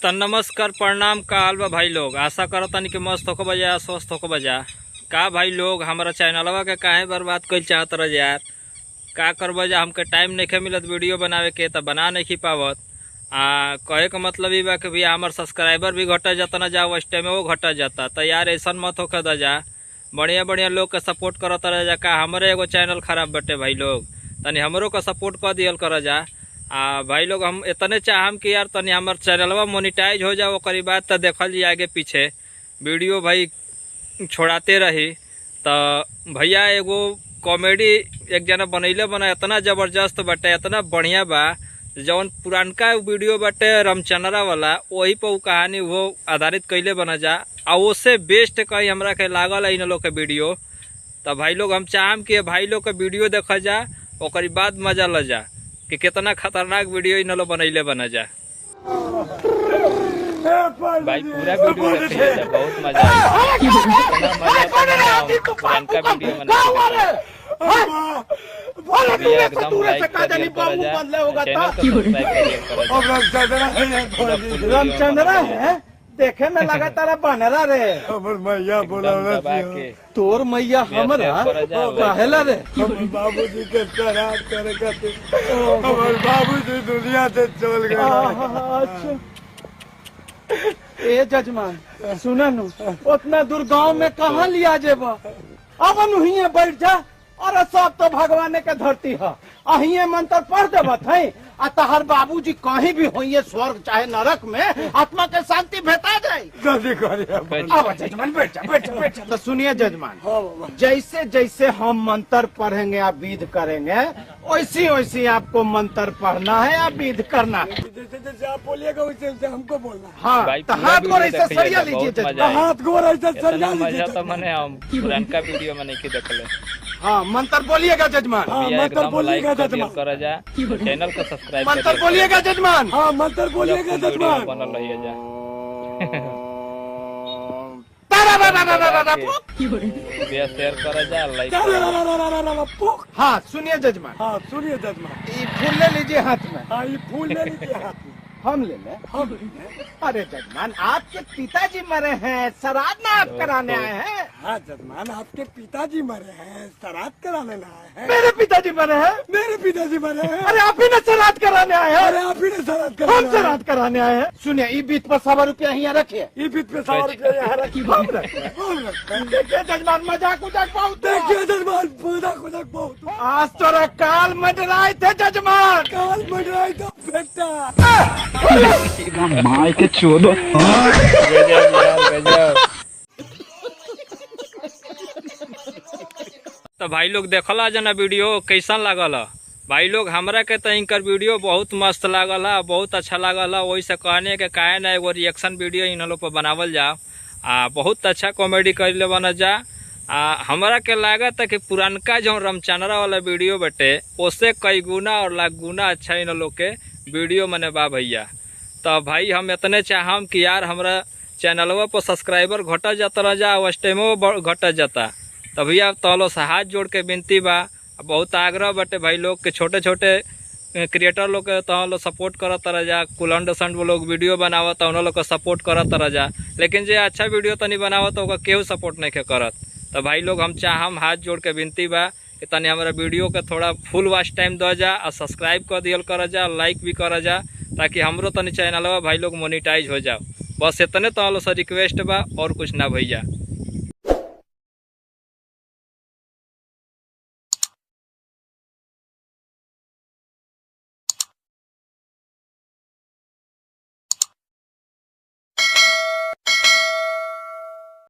तो नमस्कार प्रणाम का हाल बा भाई लोग। आशा करतानी कि मस्त होको बजा स्वस्थ होको बजा। का भाई लोग हमारा चैनलवा के काहे बर्बाद कर चाहत रह यार। का कर बजा हमके टाइम नहीं मिलत वीडियो बनावे के तो बना नहीं पावत। कहे का मतलब ये बा कि भैया हमार सब्सक्राइबर भी घटा जाता ना जा उस टाइम वो घटा जाता। तो यार ऐसा मत होकर दा जा, बढ़िया बढ़िया लोग के सपोर्ट करता रह जा। का हमारे एगो चैनल खराब बटे भाई लोग, तनी हमरो का सपोर्ट कर दियल कर जा। भाई लोग हम इतने चाहम कि यार तनी हमार चैनलवा मोनिटाइज हो जाओ, ओकरी बात तो देखल जी आगे पीछे वीडियो भाई छोड़ाते रही। तो भैया एगो कॉमेडी एक जना बनैले बना इतना जबरदस्त बटे, इतना बढ़िया बा। जौन पुरानका वीडियो बटे रामचंद्रा वाला वही पर कहानी वो आधारित कैले बना जा। उससे बेस्ट कहीं हमरा के लागल है इन लोग के वीडियो। तो भाई लोग हम चाहम कि भाई लोग के वीडियो देखा जा, ओकरी बाद मजा ल जा कि कितना खतरनाक वीडियो इन लोग बनैले बना जा। भाई पूरा वीडियो देखिए जा, बहुत मजा आया। इतना मजा पुरानका वीडियो बना एकदम लाइक कर रामचंद्रा है देखे में लगातार बनरा रे। मैया बोला तोर मैया हमरा कहेला रे। बाबूजी के शराब करे खातिर हमारे बाबूजी दुनिया से चल गए। अच्छा ए जजमान सुना नु, उतना दूर गांव में कहाँ लिया जेबा। अब नुहिए बैठ जा और सब तो भगवान के धरती है। अहिए मंत्र पढ़ देबा थे आ तहर बाबूजी कहीं भी होइए स्वर्ग चाहे नरक में आत्मा के शांति भेटा जाए। जल्दी करिए। अब जजमान बैठ जा बैठ जा बैठ जा। तो सुनिए जजमान, जैसे जैसे हम मंत्र पढ़ेंगे आप विध करेंगे, वैसी वैसी आपको मंत्र पढ़ना है या विध करना है। जैसे जैसे आप बोलिएगा वैसे वैसे हमको बोलना। हाँ तो हाथ को ऐसे सरिया लीजिए जजमान, हाथ को ऐसे सरिया लीजिए। तो मैंने पुरानका वीडियो में नहीं देखले। हाँ मंत्र बोलिएगा जजमान। हाँ मंत्र बोलिएगा जजमान। कर जा चैनल को सब्सक्राइब मंत्र बोलिएगा जजमान। हाँ मंत्र बोलिएगा जजमान। बनल रहिए जा। शेयर कर जा, लाइक। हाँ सुनिए जजमान। हाँ सुनिए जजमान। ये फूल ले लीजिए हाथ में। हाँ ये फूल ले लीजिए हाथ में। हम ले लें। हम लेंगे। अरे जजमान आपके पिताजी मरे हैं, श्राद्ध ना आप कराने आए हैं। हाँ जजमान आपके पिताजी मरे हैं, श्राद्ध कराने आए हैं। मेरे पिताजी मरे हैं। मेरे पिताजी मरे हैं। अरे आप ही ने श्राद्ध कराने आए हैं। अरे आप ही ने श्राद्ध हम श्राद्ध कराने आए हैं। सुनिए ये बीच पर 100 रुपया यहाँ रखिए। ये बीच पे 100 रुपया यहाँ रखिए। हम रखते। देखिए जजमान मजाक उजाक बहुत। देखिए जजमान मजाक उजाक बहुत। आज तोरा काल मंडराए थे जजमान। काल मंडराए तो बेटा। माय के चोदो। तो भाई लोग देखला जना वीडियो कैसन लागल। भाई लोग हमरा के तो इनकर वीडियो बहुत मस्त लागल, बहुत अच्छा लागल। वही से कहने के काहे ना एगो रिएक्शन वीडियो इन लोग पर बनावल जा। बहुत अच्छा कॉमेडी कर बना जा। हमरा के लागत है कि पुरानका जो रामचंद्रा वाला वीडियो बटे उससे कई गुना और लाख गुना अच्छा इन लोग के वीडियो मने बा भैया। तो भाई हम इतने चाहम कि यार हमरा चैनलवा पर सब्सक्राइबर घटा जाता रह जा, उस टाइमो घटा जाता। तो भैया तो से हाथ जोड़ के विनती बा, बहुत आग्रह बटे भाई लोग के छोटे छोटे क्रिएटर लोग के तो लोग सपोर्ट करत रह जा। कुलंड संड वो लोग वीडियो बनावत उन लोग को सपोर्ट करत रह जा, लेकिन जो अच्छा वीडियो तनी बनावत ओका केहू सपोर्ट नहीं करत। तो भाई लोग हम चाहम हाथ जोड़ के विनती बा कि तनी हमारा वीडियो के थोड़ा फुल वॉच टाइम द जा और सब्सक्राइब कर दियल कर जा, लाइक भी कर जा, ताकि हमरो तनी चैनलवा भाई लोग मोनिटाइज हो जाओ। बस इतने तो से रिक्वेस्ट बा और कुछ ना भैया।